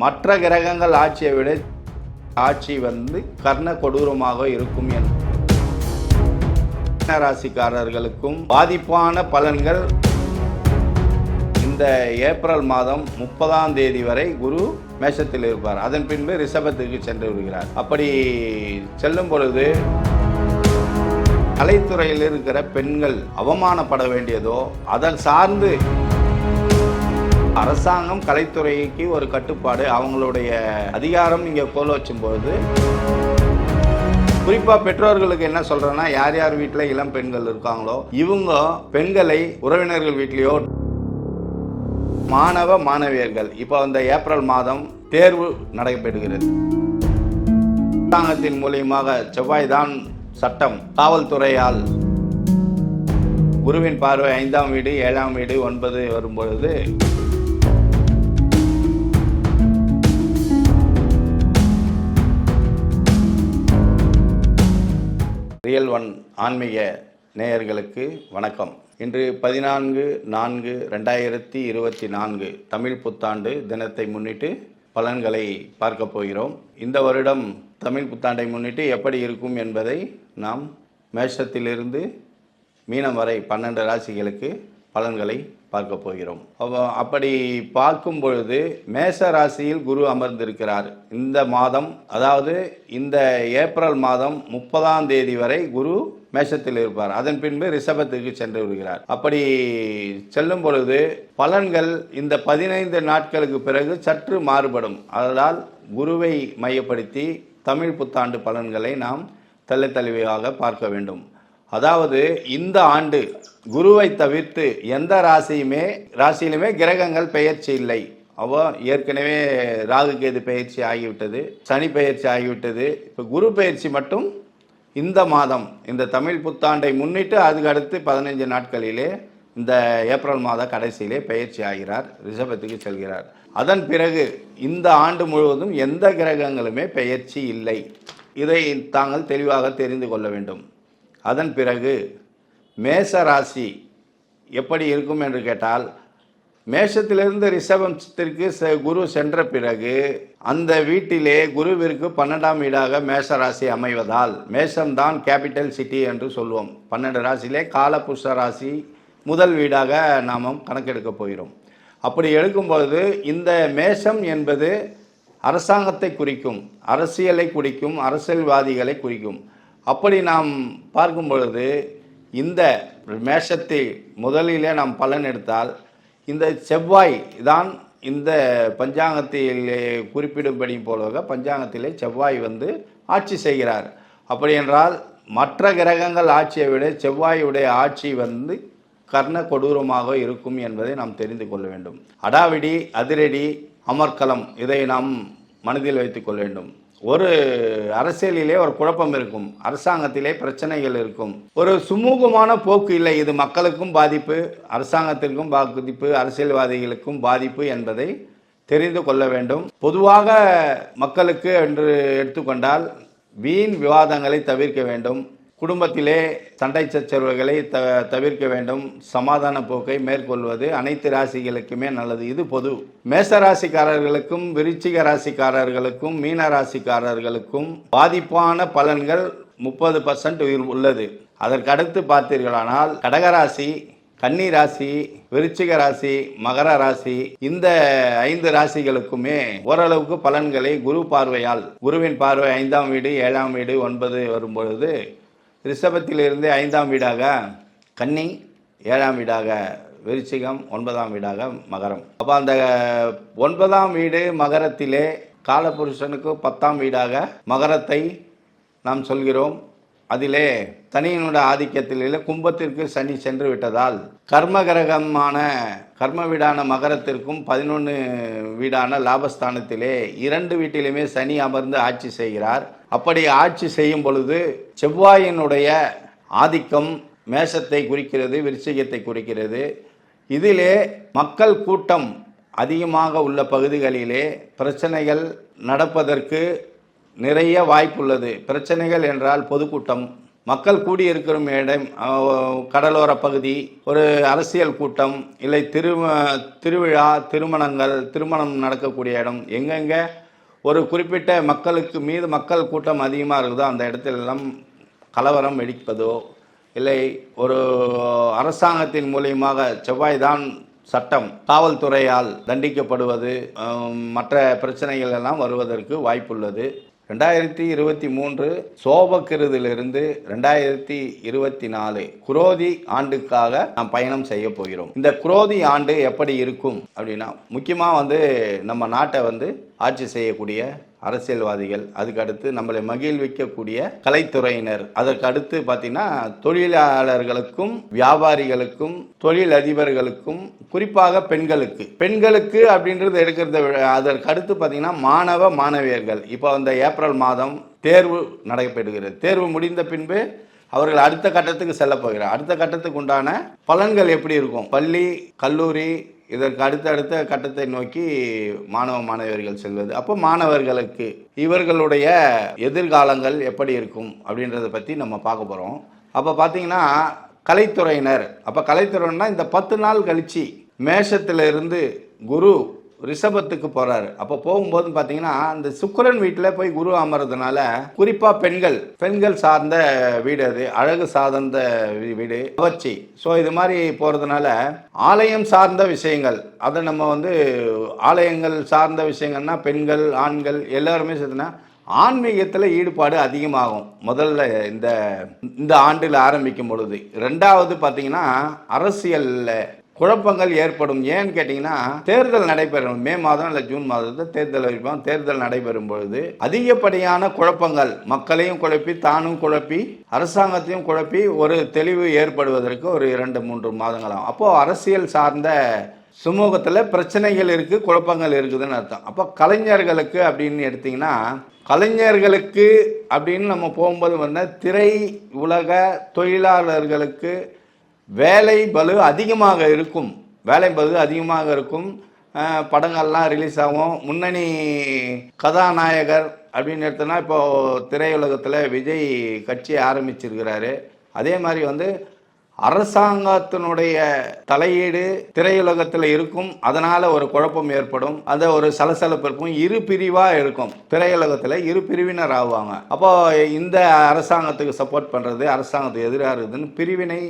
மற்ற கிரகங்கள் ஆட்சியை விட ஆட்சி கர்ண கொடூரமாக இருக்கும் என்று ராசிக்காரர்களுக்கும் பாதிப்பான பலன்கள் இந்த ஏப்ரல் மாதம் 30ஆம் தேதி வரை குரு மேஷத்தில் இருப்பார். அதன் பின்பு ரிஷபத்துக்கு சென்று விடுகிறார். அப்படி செல்லும் பொழுது கலைத்துறையில் இருக்கிற பெண்கள் அவமானப்பட வேண்டியதோ அதன் சார்ந்து அரசாங்கம் கலைத்துறைக்கு ஒரு கட்டுப்பாடு, அவங்களுடைய அதிகாரம் இங்கே கோல் வச்சும்போது குறிப்பாக பெற்றோர்களுக்கு என்ன சொல்கிறேன்னா, யார் யார் வீட்டில் இளம் பெண்கள் இருக்காங்களோ இவங்க பெண்களை உறவினர்கள் வீட்லேயோ மாணவ மாணவியர்கள் இப்போ இந்த ஏப்ரல் மாதம் தேர்வு நடைபெறுகிறது. அரசாங்கத்தின் மூலியமாக செவ்வாய் தான் சட்டம், காவல்துறையால் குருவின் பார்வை 5ஆம் வீடு 7ஆம் வீடு 9 வரும்பொழுது ரியல் ஒன் ஆன்மீக நேயர்களுக்கு வணக்கம். இன்று 14/4/2024 தமிழ் புத்தாண்டு தினத்தை முன்னிட்டு பலன்களை பார்க்க போகிறோம். இந்த வருடம் தமிழ் புத்தாண்டை முன்னிட்டு எப்படி இருக்கும் என்பதை நாம் மேஷத்திலிருந்து மீனம் வரை 12 ராசிகளுக்கு பலன்களை பார்க்க போகிறோம். அப்படி பார்க்கும் பொழுது மேஷ ராசியில் குரு அமர்ந்திருக்கிறார். இந்த மாதம், அதாவது இந்த ஏப்ரல் மாதம் 30ஆம் தேதி வரை குரு மேஷத்தில் இருப்பார். அதன் பின்பு ரிஷபத்துக்கு சென்று விடுகிறார். அப்படி செல்லும் பொழுது பலன்கள் இந்த 15 நாட்களுக்கு பிறகு சற்று மாறுபடும். அதனால் குருவை மையப்படுத்தி தமிழ் புத்தாண்டு பலன்களை நாம் தெளிவாக பார்க்க வேண்டும். அதாவது இந்த ஆண்டு குருவை தவிர்த்து எந்த ராசியிலுமே கிரகங்கள் பெயர்ச்சி இல்லை. ஏற்கனவே ராகு கேது பெயர்ச்சி ஆகிவிட்டது, சனி பெயர்ச்சி ஆகிவிட்டது. இப்போ குரு பெயர்ச்சி மட்டும் இந்த மாதம், இந்த தமிழ் புத்தாண்டை முன்னிட்டு அதுக்கு அடுத்து 15 நாட்களிலே இந்த ஏப்ரல் மாத கடைசியிலே பெயர்ச்சி ஆகிறார், ரிஷபத்துக்கு செல்கிறார். அதன் பிறகு இந்த ஆண்டு முழுவதும் எந்த கிரகங்களுமே பெயர்ச்சி இல்லை. இதை தாங்கள் தெளிவாக தெரிந்து கொள்ள வேண்டும். அதன் பிறகு மேஷ ராசி எப்படி இருக்கும் என்று கேட்டால், மேஷத்திலிருந்து ரிஷபத்திற்கு குரு சென்ற பிறகு அந்த வீட்டிலே குருவிற்கு 12ஆம் வீடாக மேஷ ராசி அமைவதால் மேஷம்தான் கேபிட்டல் சிட்டி என்று சொல்வோம். 12 ராசியிலே காலபுருஷ ராசி முதல் வீடாக நாம் கணக்கெடுக்க போகிறோம். அப்படி எடுக்கும்பொழுது இந்த மேஷம் என்பது அரசாங்கத்தை குறிக்கும், அரசியலை குறிக்கும், அரசியல்வாதிகளை குறிக்கும். அப்படி நாம் பார்க்கும் பொழுது இந்த மேஷத்தை முதலிலே நாம் பலன் எடுத்தால், இந்த செவ்வாய் தான் இந்த பஞ்சாங்கத்திலே குறிப்பிடும்படி போலவே பஞ்சாங்கத்திலே செவ்வாய் ஆட்சி செய்கிறார். அப்படி என்றால் மற்ற கிரகங்கள் ஆட்சியை விட செவ்வாயுடைய ஆட்சி கர்ண கொடூரமாக இருக்கும் என்பதை நாம் தெரிந்து கொள்ள வேண்டும். அடாவிடி, அதிரடி, அமர்க்கலம், இதை நாம் மனதில் வைத்துக் கொள்ள வேண்டும். ஒரு அரசியலிலே ஒரு குழப்பம் இருக்கும், அரசாங்கத்திலே பிரச்சனைகள் இருக்கும், ஒரு சுமூகமான போக்கு இல்லை. இது மக்களுக்கும் பாதிப்பு, அரசாங்கத்திற்கும் பாதிப்பு, அரசியல்வாதிகளுக்கும் பாதிப்பு என்பதை தெரிந்து கொள்ள வேண்டும். பொதுவாக மக்களுக்கு என்று எடுத்துக்கொண்டால் வீண் விவாதங்களை தவிர்க்க வேண்டும். குடும்பத்திலே சண்டை சச்சரவுகளை தவிர்க்க வேண்டும். சமாதான போக்கை மேற்கொள்வது அனைத்து ராசிகளுக்குமே நல்லது. இது பொது. மேஷ ராசிக்காரர்களுக்கும் விருச்சிக ராசிக்காரர்களுக்கும் மீன ராசிக்காரர்களுக்கும் பாதிப்பான பலன்கள் 30% உள்ளது. அதற்கடுத்து பார்த்தீர்களானால் கடகராசி, கன்னி ராசி, விருச்சிக ராசி, மகர ராசி, இந்த 5 ராசிகளுக்குமே ஓரளவுக்கு பலன்களை குரு பார்வையால், குருவின் பார்வை 5ஆம் வீடு 7ஆம் வீடு 9 வரும்பொழுது ரிஷபத்திலிருந்து 5ஆம் வீடாக கன்னி, 7ஆம் வீடாக விருச்சிகம், 9ஆம் வீடாக மகரம். அப்போ அந்த 9ஆம் வீடு மகரத்திலே காலபுருஷனுக்கு 10ஆம் வீடாக மகரத்தை நாம் சொல்கிறோம். அதிலே சனியினுடைய ஆதிக்கத்திலே கும்பத்திற்கு சனி சென்று விட்டதால் கர்ம கிரகமான கர்ம வீடான மகரத்திற்கும் 11 வீடான லாபஸ்தானத்திலே 2 வீட்டிலுமே சனி அமர்ந்து ஆட்சி செய்கிறார். அப்படி ஆட்சி செய்யும் பொழுது செவ்வாயினுடைய ஆதிக்கம் மேஷத்தை குறிக்கிறது, விருச்சிகத்தை குறிக்கிறது. இதிலே மக்கள் கூட்டம் அதிகமாக உள்ள பகுதிகளிலே பிரச்சனைகள் நடப்பதற்கு நிறைய வாய்ப்புள்ளது. பிரச்சனைகள் என்றால் பொதுக்கூட்டம், மக்கள் கூடியிருக்கிற இடம், கடலோர பகுதி, ஒரு அரசியல் கூட்டம், இல்லை திருவிழா, திருமணம் நடக்கக்கூடிய இடம், எங்கெங்கே ஒரு குறிப்பிட்ட மக்கள் கூட்டம் அதிகமாக இருக்குதோ அந்த இடத்திலெல்லாம் கலவரம் வெடிப்பதோ, இல்லை ஒரு அரசாங்கத்தின் மூலியமாக செவ்வாய்தான் சட்டம் காவல்துறையால் தண்டிக்கப்படுவது, மற்ற பிரச்சனைகள் எல்லாம் வருவதற்கு வாய்ப்புள்ளது. 2023 சோபக்கிருதிலிருந்து 2024 குரோதி ஆண்டுக்காக நாம் பயணம் செய்ய போகிறோம். இந்த குரோதி ஆண்டு எப்படி இருக்கும் அப்படின்னா, முக்கியமாக நம்ம நாட்டை ஆட்சி செய்யக்கூடிய அரசியல்வாதிகள், அதுக்கு அடுத்து நம்மளை மகிழ்விக்கக்கூடிய கலைத்துறையினர், அதற்கு அடுத்து பார்த்தீங்கன்னா தொழிலாளர்களுக்கும் வியாபாரிகளுக்கும் தொழில் அதிபர்களுக்கும் குறிப்பாக பெண்களுக்கு அப்படின்றது எடுக்கிறத விட அதற்கு அடுத்து பார்த்தீங்கன்னா மாணவியர்கள். இப்போ அந்த ஏப்ரல் மாதம் தேர்வு நடைபெறுகிறது. தேர்வு முடிந்த பின்பு அவர்கள் அடுத்த கட்டத்துக்கு செல்ல போகிறார். அடுத்த கட்டத்துக்கு உண்டான பலன்கள் எப்படி இருக்கும், பள்ளி கல்லூரி இதற்கு அடுத்த கட்டத்தை நோக்கி மாணவியர்கள் செல்வது. அப்போ மாணவர்களுக்கு இவர்களுடைய எதிர்காலங்கள் எப்படி இருக்கும் அப்படின்றத பற்றி நம்ம பார்க்க போகிறோம். அப்போ பார்த்தீங்கன்னா கலைத்துறையினா இந்த 10 நாள் கழிச்சு மேஷத்திலிருந்து குரு ரிஷபத்துக்கு போகிறாரு. அப்போ போகும்போது பார்த்தீங்கன்னா அந்த சுக்கிரன் வீட்டில் போய் குரு அமர்றதுனால குறிப்பாக பெண்கள் சார்ந்த வீடு, அது அழகு சார்ந்த வீடு, கவர்ச்சி. ஸோ இது மாதிரி போகிறதுனால ஆலயம் சார்ந்த விஷயங்கள், அதை நம்ம ஆலயங்கள் சார்ந்த விஷயங்கள்னா பெண்கள் ஆண்கள் எல்லாருமே சேர்த்துனா ஆன்மீகத்தில் ஈடுபாடு அதிகமாகும். முதல்ல இந்த ஆண்டில் ஆரம்பிக்கும் பொழுது. ரெண்டாவது பார்த்தீங்கன்னா அரசியலில் குழப்பங்கள் ஏற்படும். ஏன்னு கேட்டிங்கன்னா தேர்தல் நடைபெறும். மே மாதம் இல்லை ஜூன் மாதத்தில் தேர்தல் வைப்போம். தேர்தல் நடைபெறும் பொழுது அதிகப்படியான குழப்பங்கள், மக்களையும் குழப்பி தானும் குழப்பி அரசாங்கத்தையும் குழப்பி ஒரு தெளிவு ஏற்படுவதற்கு ஒரு 2-3 மாதங்களாகும். அப்போது அரசியல் சார்ந்த சமூகத்தில் பிரச்சனைகள் இருக்குது, குழப்பங்கள் இருக்குதுன்னு அர்த்தம். அப்போ கலைஞர்களுக்கு அப்படின்னு எடுத்திங்கன்னா, கலைஞர்களுக்கு அப்படின்னு நம்ம போகும்போது திரை உலக தொழிலாளர்களுக்கு வேலை பளு அதிகமாக இருக்கும். படங்கள்லாம் ரிலீஸ் ஆகும். முன்னணி கதாநாயகர் அப்படின்னு எடுத்தோன்னா இப்போது திரையுலகத்தில் விஜய் கட்சி ஆரம்பிச்சிருக்கிறாரு. அதே மாதிரி அரசாங்கத்தினுடைய தலையீடு திரையுலகத்தில் இருக்கும். அதனால் ஒரு குழப்பம் ஏற்படும், அந்த ஒரு சலசலப்பு இருக்கும், இரு பிரிவாக இருக்கும். திரையுலகத்தில் இரு பிரிவினர் ஆகுவாங்க. அப்போ இந்த அரசாங்கத்துக்கு சப்போர்ட் பண்ணுறது, அரசாங்கத்துக்கு எதிராக இருக்குதுன்னு பிரிவினை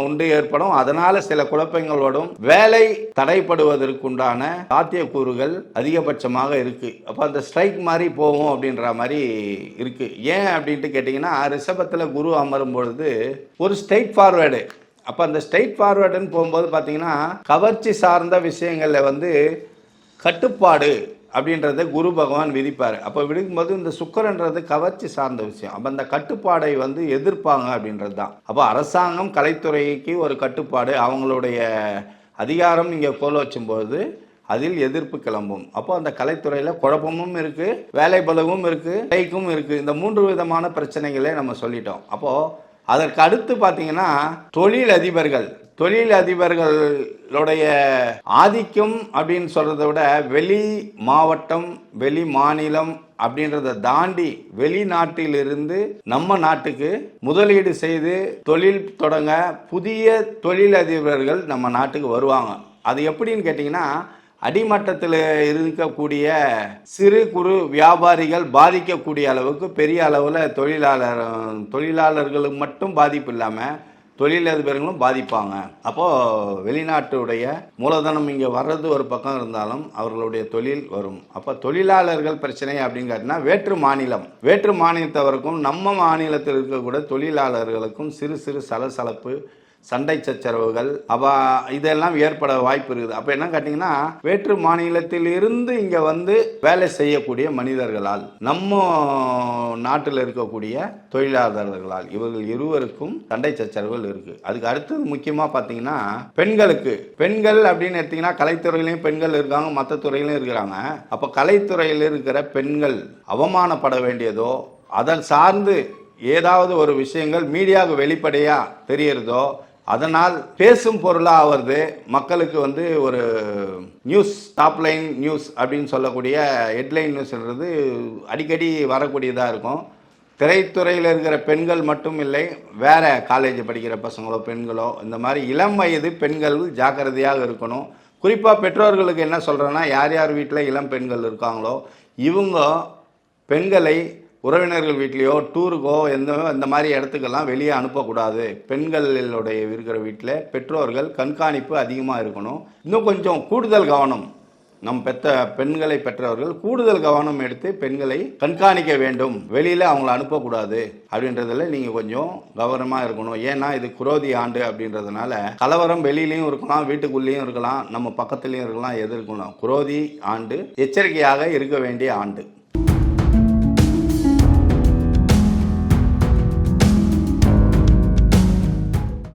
உண்டு ஏற்படும். அதனால் சில குழப்பங்களோடும் வேலை தடைப்படுவதற்குண்டான சாத்தியக்கூறுகள் அதிகபட்சமாக இருக்குது. அப்போ அந்த ஸ்ட்ரைக் மாதிரி போகும் அப்படின்ற மாதிரி இருக்குது. ஏன் அப்படின்ட்டு கேட்டிங்கன்னா, ரிஷபத்தில் குரு அமரும் பொழுது ஒரு ஸ்ட்ரைட் ஃபார்வேர்டு. அப்போ அந்த ஸ்ட்ரைட் ஃபார்வேர்டுன்னு போகும்போது பார்த்தீங்கன்னா கவர்ச்சி சார்ந்த விஷயங்களில் கட்டுப்பாடு அப்படின்றத குரு பகவான் விதிப்பார். அப்போ விதிக்கும்போது இந்த சுக்கிரன்றது கவர்ச்சி சார்ந்த விஷயம். அப்போ அந்த கட்டுப்பாடை எதிர்ப்பாங்க அப்படின்றது தான். அப்போ அரசாங்கம் கலைத்துறைக்கு ஒரு கட்டுப்பாடு, அவங்களுடைய அதிகாரம் இங்கே கோல் வச்சும்போது அதில் எதிர்ப்பு கிளம்பும். அப்போ அந்த கலைத்துறையில் குழப்பமும் இருக்குது, வேலை பளுவும் இருக்குது, கைக்கும் இருக்குது. இந்த 3 விதமான பிரச்சனைகளே நம்ம சொல்லிட்டோம். அப்போது அதற்கு அடுத்து பார்த்தீங்கன்னா தொழிலதிபர்களுடைய ஆதிக்கம் அப்படின்னு சொல்கிறத விட வெளி மாவட்டம், வெளி மாநிலம் அப்படின்றத தாண்டி வெளிநாட்டிலிருந்து நம்ம நாட்டுக்கு முதலீடு செய்து தொழில் தொடங்க புதிய தொழிலதிபர்கள் நம்ம நாட்டுக்கு வருவாங்க. அது எப்படின்னு கேட்டிங்கன்னா, அடிமட்டத்தில் இருக்கக்கூடிய சிறு குறு வியாபாரிகள் பாதிக்கக்கூடிய அளவுக்கு பெரிய அளவில் தொழிலாளர்களுக்கு மட்டும் பாதிப்பு இல்லாமல் தொழிலதிபர்களும் பாதிப்பாங்க. அப்போது வெளிநாட்டுடைய மூலதனம் இங்கே வர்றது ஒரு பக்கம் இருந்தாலும் அவர்களுடைய தொழில் வரும். அப்போ தொழிலாளர்கள் பிரச்சனை அப்படின்னு கேட்டிங்கன்னா, வேற்று மாநிலத்தவருக்கும் நம்ம மாநிலத்தில் இருக்கக்கூடிய தொழிலாளர்களுக்கும் சிறு சிறு சலசலப்பு, சண்டை சச்சரவுகள் இதெல்லாம் ஏற்பட வாய்ப்பு இருக்குது. அப்போ என்ன கேட்டிங்கன்னா, வேற்று மாநிலத்தில் இருந்து இங்கே வேலை செய்யக்கூடிய மனிதர்களால், நம்ம நாட்டில் இருக்கக்கூடிய தொழிலாளர்களால், இவர்கள் இருவருக்கும் சண்டை சச்சரவுகள் இருக்குது. அதுக்கு அடுத்தது முக்கியமாக பார்த்தீங்கன்னா பெண்கள் அப்படின்னு எடுத்திங்கன்னா, கலைத்துறையிலையும் பெண்கள் இருக்காங்க, மற்ற துறையிலையும் இருக்கிறாங்க. அப்போ கலைத்துறையில் இருக்கிற பெண்கள் அவமானப்பட வேண்டியதோ, அதன் சார்ந்து ஏதாவது ஒரு விஷயங்கள் மீடியாவுக்கு வெளிப்படையாக தெரியறதோ, அதனால் பேசும் பொருளாக வருது. மக்களுக்கு ஒரு நியூஸ், டாப்லைன் நியூஸ் அப்படின்னு சொல்லக்கூடிய ஹெட்லைன் நியூஸ்ன்றது அடிக்கடி வரக்கூடியதாக இருக்கும். திரைத்துறையில் இருக்கிற பெண்கள் மட்டும் இல்லை, வேற காலேஜ் படிக்கிற பசங்களோ பெண்களோ இந்த மாதிரி இளம் வயது பெண்கள் ஜாக்கிரதையாக இருக்கணும். குறிப்பாக பெற்றோர்களுக்கு என்ன சொல்கிறேன்னா, யார் யார் வீட்டில் இளம் பெண்கள் இருக்காங்களோ இவங்க பெண்களை உறவினர்கள் வீட்லேயோ டூருக்கோ இந்த மாதிரி இடத்துக்கெல்லாம் வெளியே அனுப்பக்கூடாது. பெண்களுடைய இருக்கிற வீட்டில் பெற்றோர்கள் கண்காணிப்பு அதிகமாக இருக்கணும். இன்னும் கொஞ்சம் கூடுதல் கவனம், நம் பெண்களை பெற்றவர்கள் கூடுதல் கவனம் எடுத்து பெண்களை கண்காணிக்க வேண்டும். வெளியில் அவங்கள அனுப்பக்கூடாது அப்படின்றதுல நீங்கள் கொஞ்சம் கவனமாக இருக்கணும். ஏன்னா இது குரோதி ஆண்டு அப்படின்றதுனால கலவரம் வெளியிலையும் இருக்கலாம், வீட்டுக்குள்ளேயும் இருக்கலாம், நம்ம பக்கத்துலேயும் இருக்கலாம், எதிர்க்கணும். குரோதி ஆண்டு, எச்சரிக்கையாக இருக்க வேண்டிய ஆண்டு.